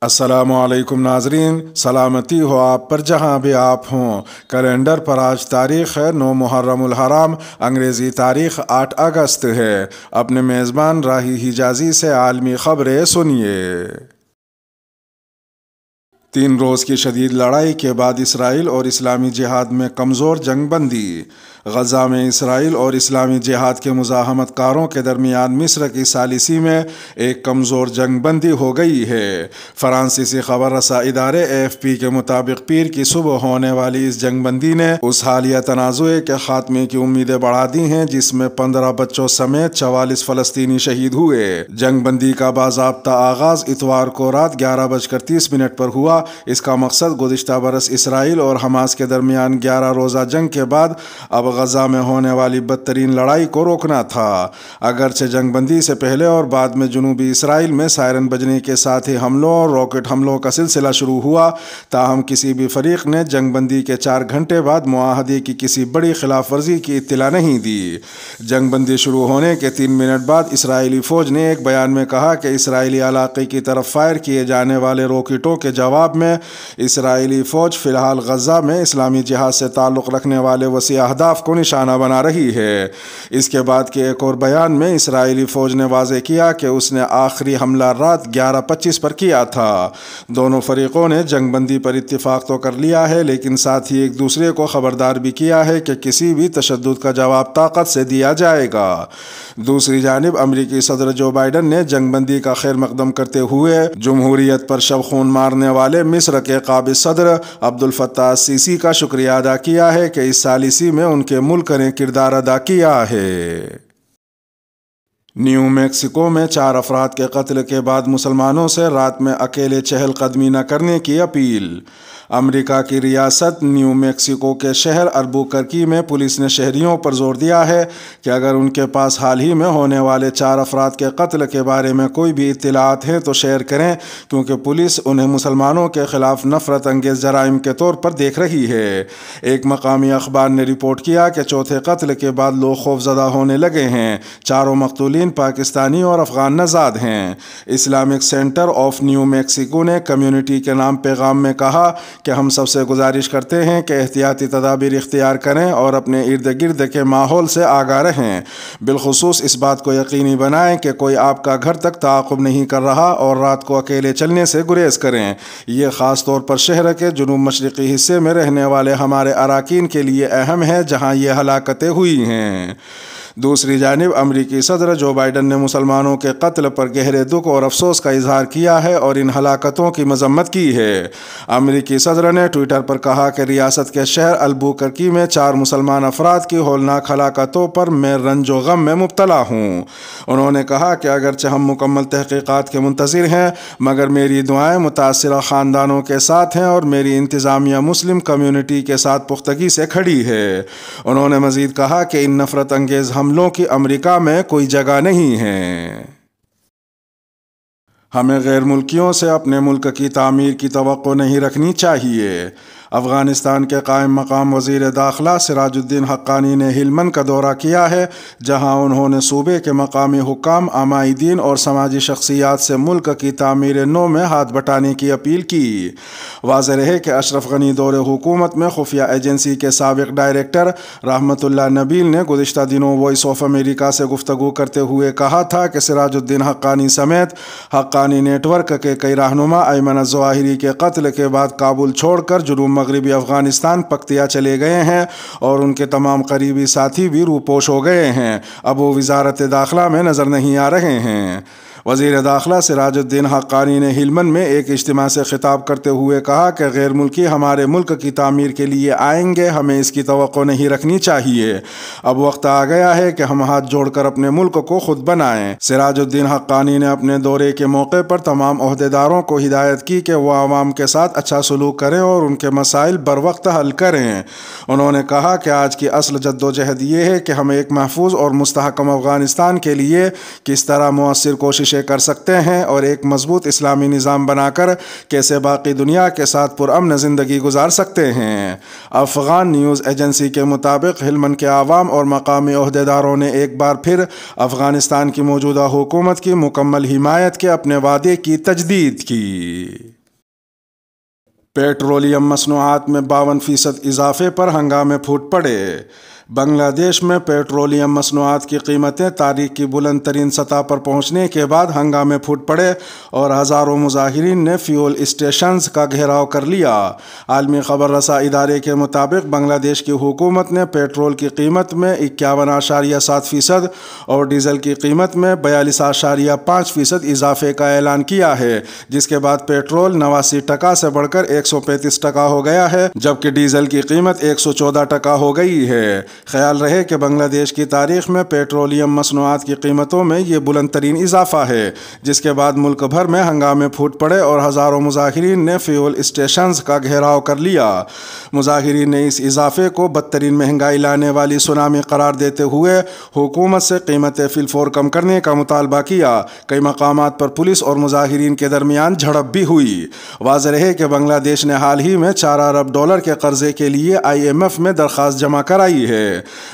السلام علیکم ناظرین، سلامتی ہو آپ پر جہاں بھی آپ ہوں۔ کیلنڈر پر آج تاریخ ہے 9 محرم الحرام، انگریزی تاریخ 8 اگست ہے۔ اپنے میزبان راہی حجازی سے عالمی خبریں سنیے۔ 3 روز کی شدید لڑائی کے بعد اسرائیل اور اسلامی جہاد میں کمزور جنگ بندی۔ غزہ میں اسرائیل اور اسلامی جہاد کے مزاحمت کاروں کے درمیان مصر کی ثالثی میں ایک کمزور جنگ بندی ہو گئی ہے۔ فرانسیسی خبر رساں ادارے AFP کے مطابق پیر کی صبح ہونے والی اس جنگ بندی نے اس حالیہ تنازع کے خاتمے کی امیدیں بڑھا دی ہیں جس میں 15 بچوں سمیت 44 فلسطینی شہید ہوئے۔ جنگ بندی کا باضابطہ آغاز اتوار کو رات 11:30 پر ہوا۔ اس کا مقصد گزشتہ برس اسرائیل اور حماس کے درمیان 11 روزہ جنگ کے بعد اب غزہ میں ہونے والی بدترین لڑائی کو روکنا تھا۔ اگرچہ جنگ بندی سے پہلے اور بعد میں جنوبی اسرائیل میں سائرن بجنے کے ساتھ ہی حملوں اور راکٹ حملوں کا سلسلہ شروع ہوا، تاہم کسی بھی فریق نے جنگ بندی کے 4 گھنٹے بعد معاہدے کی کسی بڑی خلاف ورزی کی اطلاع نہیں دی۔ جنگ بندی شروع ہونے کے 3 منٹ بعد اسرائیلی فوج نے ایک بیان میں کہا کہ اسرائیلی علاقے کی طرف فائر کیے جانے والے راکٹوں کے جواب میں اسرائیلی فوج فی الحال غزہ میں اسلامی جہاد سے تعلق رکھنے والے وسیع اہداف کو نشانہ بنا رہی ہے۔ اس کے بعد کے ایک اور بیان میں اسرائیلی فوج نے واضح کیا کہ اس نے آخری حملہ رات 11:25 پر کیا تھا۔ دونوں فریقوں نے جنگ بندی پر اتفاق تو کر لیا ہے، لیکن ساتھ ہی ایک دوسرے کو خبردار بھی کیا ہے کہ کسی بھی تشدد کا جواب طاقت سے دیا جائے گا۔ دوسری جانب امریکی صدر جو بائیڈن نے جنگ بندی کا خیر مقدم کرتے ہوئے جمہوریت پر شب خون مارنے والے مصر کے قابض صدر عبدالفتاح السیسی کا شکریہ ادا کیا ہے کہ اس ثالثی میں ان کے ملک نے کردار ادا کیا ہے۔ نیو میکسیکو میں 4 افراد کے قتل کے بعد مسلمانوں سے رات میں اکیلے چہل قدمی نہ کرنے کی اپیل۔ امریکہ کی ریاست نیو میکسیکو کے شہر البوکرکی میں پولیس نے شہریوں پر زور دیا ہے کہ اگر ان کے پاس حال ہی میں ہونے والے 4 افراد کے قتل کے بارے میں کوئی بھی اطلاعات ہیں تو شیئر کریں، کیونکہ پولیس انہیں مسلمانوں کے خلاف نفرت انگیز جرائم کے طور پر دیکھ رہی ہے۔ ایک مقامی اخبار نے رپورٹ کیا کہ چوتھے قتل کے بعد لوگ خوفزدہ ہونے لگے ہیں۔ چاروں مقتولین پاکستانی اور افغان نژاد ہیں۔ Islamic centre of new Mexico نے کمیونٹی کے نام پیغام میں کہا کہ ہم سب سے گزارش کرتے ہیں کہ احتیاطی تدابیر اختیار کریں اور اپنے ارد گرد کے ماحول سے آگاہ رہیں۔ بالخصوص اس بات کو یقینی بنائیں کہ کوئی آپ کا گھر تک تعاقب نہیں کر رہا اور رات کو اکیلے چلنے سے گریز کریں۔ یہ خاص طور پر شہر کے جنوب مشرقی حصے میں رہنے والے ہمارے اراکین کے لیے اہم ہے جہاں یہ ہلاکتیں ہوئی ہیں۔ دوسری جانب امریکی صدر جو بائیڈن نے مسلمانوں کے قتل پر گہرے دکھ اور افسوس کا اظہار کیا ہے اور ان ہلاکتوں کی مذمت کی ہے۔ امریکی صدر نے ٹویٹر پر کہا کہ ریاست کے شہر البوکرکی میں 4 مسلمان افراد کی ہولناک ہلاکتوں پر میں رنج و غم میں مبتلا ہوں۔ انہوں نے کہا کہ اگرچہ ہم مکمل تحقیقات کے منتظر ہیں، مگر میری دعائیں متاثرہ خاندانوں کے ساتھ ہیں اور میری انتظامیہ مسلم کمیونٹی کے ساتھ پختگی سے کھڑی ہے۔ انہوں نے مزید کہا کہ ان نفرت انگیز حملوں کی امریکہ میں کوئی جگہ نہیں ہے۔ ہمیں غیر ملکیوں سے اپنے ملک کی تعمیر کی توقع نہیں رکھنی چاہیے۔ افغانستان کے قائم مقام وزیر داخلہ سراج الدین حقانی نے ہلمند کا دورہ کیا ہے، جہاں انہوں نے صوبے کے مقامی حکام، عمائدین اور سماجی شخصیات سے ملک کی تعمیر نو میں ہاتھ بٹانے کی اپیل کی۔ واضح رہے کہ اشرف غنی دور حکومت میں خفیہ ایجنسی کے سابق ڈائریکٹر رحمت اللہ نبیل نے گزشتہ دنوں وائس آف امریکہ سے گفتگو کرتے ہوئے کہا تھا کہ سراج الدین حقانی سمیت حقانی نیٹ ورک کے کئی رہنما ایمن الظواہری کے قتل کے بعد کابل چھوڑ کر جنوب مغربی افغانستان پکتیا چلے گئے ہیں اور ان کے تمام قریبی ساتھی بھی روپوش ہو گئے ہیں۔ اب وہ وزارت داخلہ میں نظر نہیں آ رہے ہیں۔ وزیر داخلہ سراج الدین حقانی نے ہلمند میں ایک اجتماع سے خطاب کرتے ہوئے کہا کہ غیر ملکی ہمارے ملک کی تعمیر کے لیے آئیں گے، ہمیں اس کی توقع نہیں رکھنی چاہیے۔ اب وقت آ گیا ہے کہ ہم ہاتھ جوڑ کر اپنے ملک کو خود بنائیں۔ سراج الدین حقانی نے اپنے دورے کے موقع پر تمام عہدیداروں کو ہدایت کی کہ وہ عوام کے ساتھ اچھا سلوک کریں اور ان کے مسائل بر وقت حل کریں۔ انہوں نے کہا کہ آج کی اصل جدوجہد یہ ہے کہ ہم ایک محفوظ اور مستحکم افغانستان کے لیے کس طرح مؤثر کوشش کر سکتے ہیں اور ایک مضبوط اسلامی نظام بنا کر کیسے باقی دنیا کے ساتھ پرامن زندگی گزار سکتے ہیں۔ افغان نیوز ایجنسی کے مطابق ہلمند کے عوام اور مقامی عہدیداروں نے ایک بار پھر افغانستان کی موجودہ حکومت کی مکمل حمایت کے اپنے وعدے کی تجدید کی۔ پیٹرولیم مصنوعات میں 52% اضافے پر ہنگامے پھوٹ پڑے۔ بنگلہ دیش میں پیٹرولیم مصنوعات کی قیمتیں تاریخ کی بلند ترین سطح پر پہنچنے کے بعد ہنگامے پھوٹ پڑے اور ہزاروں مظاہرین نے فیول اسٹیشنز کا گھیراؤ کر لیا۔ عالمی خبر رساں ادارے کے مطابق بنگلہ دیش کی حکومت نے پیٹرول کی قیمت میں 51.7% اور ڈیزل کی قیمت میں 42.5% اضافے کا اعلان کیا ہے، جس کے بعد پیٹرول 89% سے بڑھ کر 135% ہو گیا ہے، جبکہ ڈیزل کی قیمت 114% ہو گئی ہے۔ خیال رہے کہ بنگلہ دیش کی تاریخ میں پیٹرولیم مصنوعات کی قیمتوں میں یہ بلند ترین اضافہ ہے، جس کے بعد ملک بھر میں ہنگامے پھوٹ پڑے اور ہزاروں مظاہرین نے فیول اسٹیشنز کا گھیراؤ کر لیا۔ مظاہرین نے اس اضافے کو بدترین مہنگائی لانے والی سونامی قرار دیتے ہوئے حکومت سے قیمتیں فی الفور کم کرنے کا مطالبہ کیا۔ کئی مقامات پر پولیس اور مظاہرین کے درمیان جھڑپ بھی ہوئی۔ واضح رہے کہ بنگلہ دیش نے حال ہی میں $4 ارب کے قرضے کے لیے IMF میں درخواست جمع کرائی ہے۔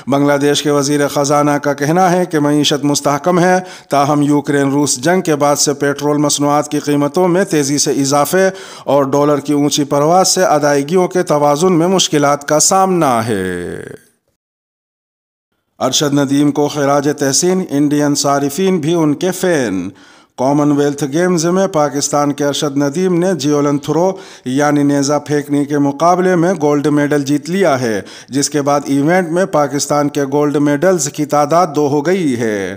بنگلہ دیش کے وزیر خزانہ کا کہنا ہے کہ معیشت مستحکم ہے، تاہم یوکرین روس جنگ کے بعد سے پیٹرول مصنوعات کی قیمتوں میں تیزی سے اضافے اور ڈالر کی اونچی پرواز سے ادائیگیوں کے توازن میں مشکلات کا سامنا ہے۔ ارشد ندیم کو خراج تحسین، انڈین صارفین بھی ان کے فین۔ کامن ویلتھ گیمز میں پاکستان کے ارشد ندیم نے جیولن تھرو یعنی نیزہ پھینکنے کے مقابلے میں گولڈ میڈل جیت لیا ہے، جس کے بعد ایونٹ میں پاکستان کے گولڈ میڈلز کی تعداد 2 ہو گئی ہے۔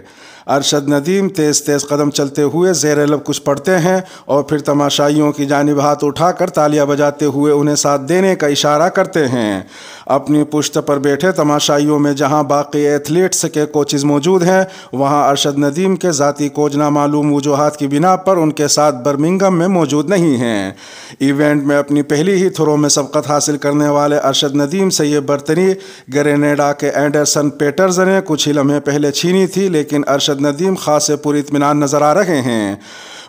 ارشد ندیم تیز قدم چلتے ہوئے زیر لب کچھ پڑھتے ہیں اور پھر تماشائیوں کی جانب ہاتھ اٹھا کر تالیاں بجاتے ہوئے انہیں ساتھ دینے کا اشارہ کرتے ہیں۔ اپنی پشت پر بیٹھے تماشائیوں میں جہاں باقی ایتھلیٹس کے کوچز موجود ہیں، وہاں ارشد ندیم کے ذاتی کوچ نامعلوم وجوہات کی بنا پر ان کے ساتھ برمنگھم میں موجود نہیں ہیں۔ ایونٹ میں اپنی پہلی ہی تھرو میں سبقت حاصل کرنے والے ارشد ندیم سے یہ برتری گرینیڈا کے اینڈرسن پیٹرز نے کچھ ہی لمحے پہلے چھینی تھی، لیکن ارشد ندیم خاصے پر اطمینان نظر آ رہے ہیں۔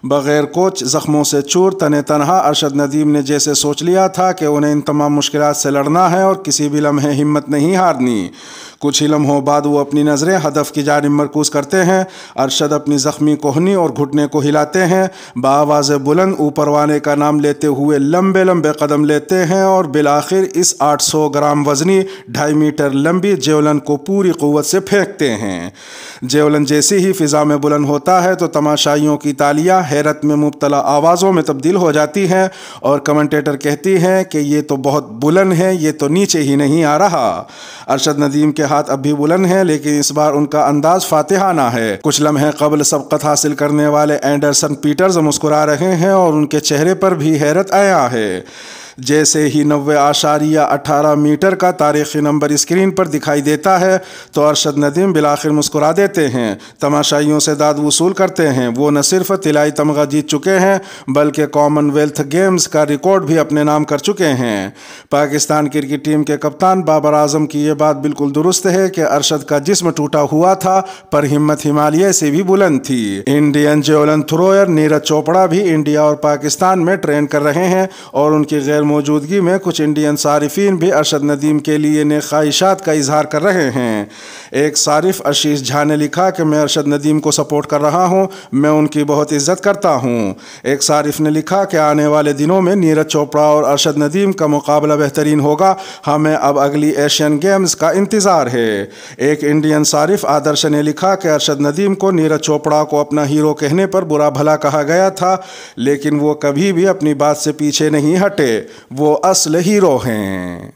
بغیر کوچ، زخموں سے چور، تنہا ارشد ندیم نے جیسے سوچ لیا تھا کہ انہیں ان تمام مشکلات سے لڑنا ہے اور کسی بھی لمحے ہمت نہیں ہارنی۔ کچھ ہی لمحوں بعد وہ اپنی نظریں ہدف کی جانب مرکوز کرتے ہیں۔ ارشد اپنی زخمی کوہنی اور گھٹنے کو ہلاتے ہیں، بآواز بلند اوپر والے کا نام لیتے ہوئے لمبے قدم لیتے ہیں اور بالآخر اس 800 گرام وزنی 2.5 میٹر لمبی جیولن کو پوری قوت سے پھینکتے ہیں۔ جیولن جیسے ہی فضا میں بلند ہوتا ہے تو تماشائیوں کی تالیاں حیرت میں مبتلا آوازوں میں تبدیل ہو جاتی ہیں اور کمنٹیٹر کہتی ہیں کہ یہ تو بہت بلند ہے، یہ تو نیچے ہی نہیں آ رہا۔ ارشد ندیم کے ہاتھ اب بھی بلند ہیں، لیکن اس بار ان کا انداز فاتحانہ ہے۔ کچھ لمحے قبل سبقت حاصل کرنے والے اینڈرسن پیٹرز مسکرا رہے ہیں اور ان کے چہرے پر بھی حیرت عیاں ہے۔ جیسے ہی 90.18 میٹر کا تاریخی نمبر اسکرین پر دکھائی دیتا ہے تو ارشد ندیم بالآخر مسکرا دیتے ہیں، تماشائیوں سے داد وصول کرتے ہیں۔ وہ نہ صرف طلائی تمغہ جیت چکے ہیں بلکہ کامن ویلتھ گیمز کا ریکارڈ بھی اپنے نام کر چکے ہیں۔ پاکستان کرکٹ ٹیم کے کپتان بابر اعظم کی یہ بات بالکل درست ہے کہ ارشد کا جسم ٹوٹا ہوا تھا پر ہمت ہمالیہ سے بھی بلند تھی۔ انڈین جیولن تھروئر نیرج چوپڑا بھی انڈیا اور پاکستان میں ٹرین کر رہے ہیں اور ان کی غیر موجودگی میں کچھ انڈین صارفین بھی ارشد ندیم کے لیے نیک خواہشات کا اظہار کر رہے ہیں۔ ایک صارف آشیش جھا نے لکھا کہ میں ارشد ندیم کو سپورٹ کر رہا ہوں، میں ان کی بہت عزت کرتا ہوں۔ ایک صارف نے لکھا کہ آنے والے دنوں میں نیرج چوپڑا اور ارشد ندیم کا مقابلہ بہترین ہوگا، ہمیں اب اگلی ایشین گیمز کا انتظار ہے۔ ایک انڈین صارف آدرش نے لکھا کہ ارشد ندیم کو نیرج چوپڑا کو اپنا ہیرو کہنے پر برا بھلا کہا گیا تھا، لیکن وہ کبھی بھی اپنی بات سے پیچھے نہیں ہٹے، وہ اصل ہیرو ہیں۔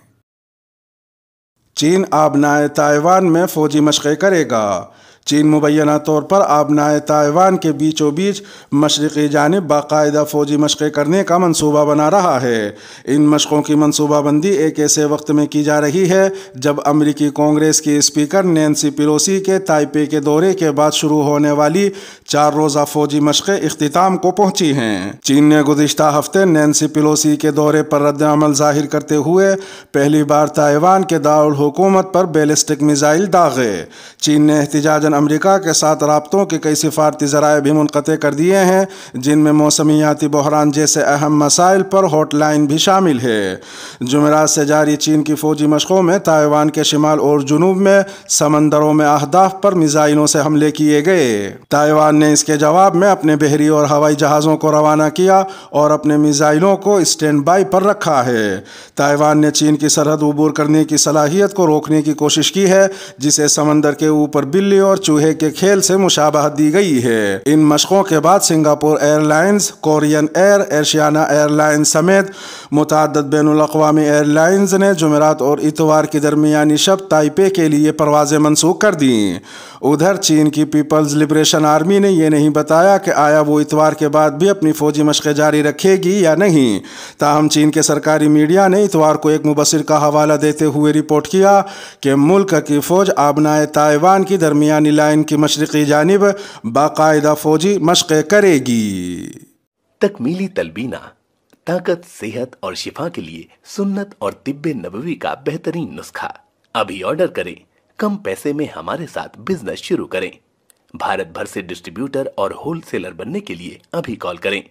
چین آبنائے تائیوان میں فوجی مشقیں کرے گا۔ چین مبینہ طور پر آبنائے تائیوان کے بیچوں بیچ مشرقی جانب باقاعدہ فوجی مشقیں کرنے کا منصوبہ بنا رہا ہے۔ ان مشقوں کی منصوبہ بندی ایک ایسے وقت میں کی جا رہی ہے جب امریکی کانگریس کی اسپیکر نینسی پیلوسی کے تائپے کے دورے کے بعد شروع ہونے والی 4 روزہ فوجی مشقیں اختتام کو پہنچی ہیں۔ چین نے گزشتہ ہفتے نینسی پیلوسی کے دورے پر رد عمل ظاہر کرتے ہوئے پہلی بار تائیوان کے دارالحکومت پر بیلسٹک میزائل داغے۔ چین نے احتجاجاً امریکہ کے ساتھ رابطوں کے کئی سفارتی ذرائع بھی منقطع کر دیے ہیں، جن میں موسمیاتی بحران جیسے اہم مسائل پر ہاٹ لائن بھی شامل ہے۔ جمعرات سے جاری چین کی فوجی مشقوں میں تائیوان کے شمال اور جنوب میں سمندروں میں اہداف پر میزائلوں سے حملے کیے گئے۔ تائیوان نے اس کے جواب میں اپنے بحری اور ہوائی جہازوں کو روانہ کیا اور اپنے میزائلوں کو اسٹینڈ بائی پر رکھا ہے۔ تائیوان نے چین کی سرحد عبور کرنے کی صلاحیت کو روکنے کی کوشش کی ہے، جسے سمندر کے اوپر بلی اور چوہے کے کھیل سے مشابہت دی گئی ہے۔ ان مشقوں کے بعد Singapore airlines, Korean air, Asiana airlines سمیت متعدد بین الاقوامی ایئر لائنز نے جمعرات اور اتوار کی درمیانی شب تائپے کے لیے پروازیں منسوخ کر دیں۔ ادھر چین کی پیپلز لبریشن آرمی نے یہ نہیں بتایا کہ آیا وہ اتوار کے بعد بھی اپنی فوجی مشقیں جاری رکھے گی یا نہیں، تاہم چین کے سرکاری میڈیا نے اتوار کو ایک مبصر کا حوالہ دیتے ہوئے رپورٹ کیا کہ ملک کی فوج آبنائے تائیوان کی درمیانی لائن کی مشرقی جانب باقاعدہ فوجی مشقیں کرے گی۔ تکمیلی تلبینہ، طاقت، صحت اور شفا کے لیے سنت اور طب نبوی کا بہترین نسخہ۔ ابھی آرڈر کریں، کم پیسے میں ہمارے ساتھ بزنس شروع کریں۔ بھارت بھر سے ڈسٹریبیوٹر اور ہول سیلر بننے کے لیے ابھی کال کریں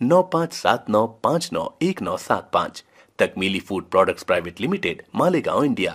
9579591975۔ Takmili food products private limited, Malegaon, India.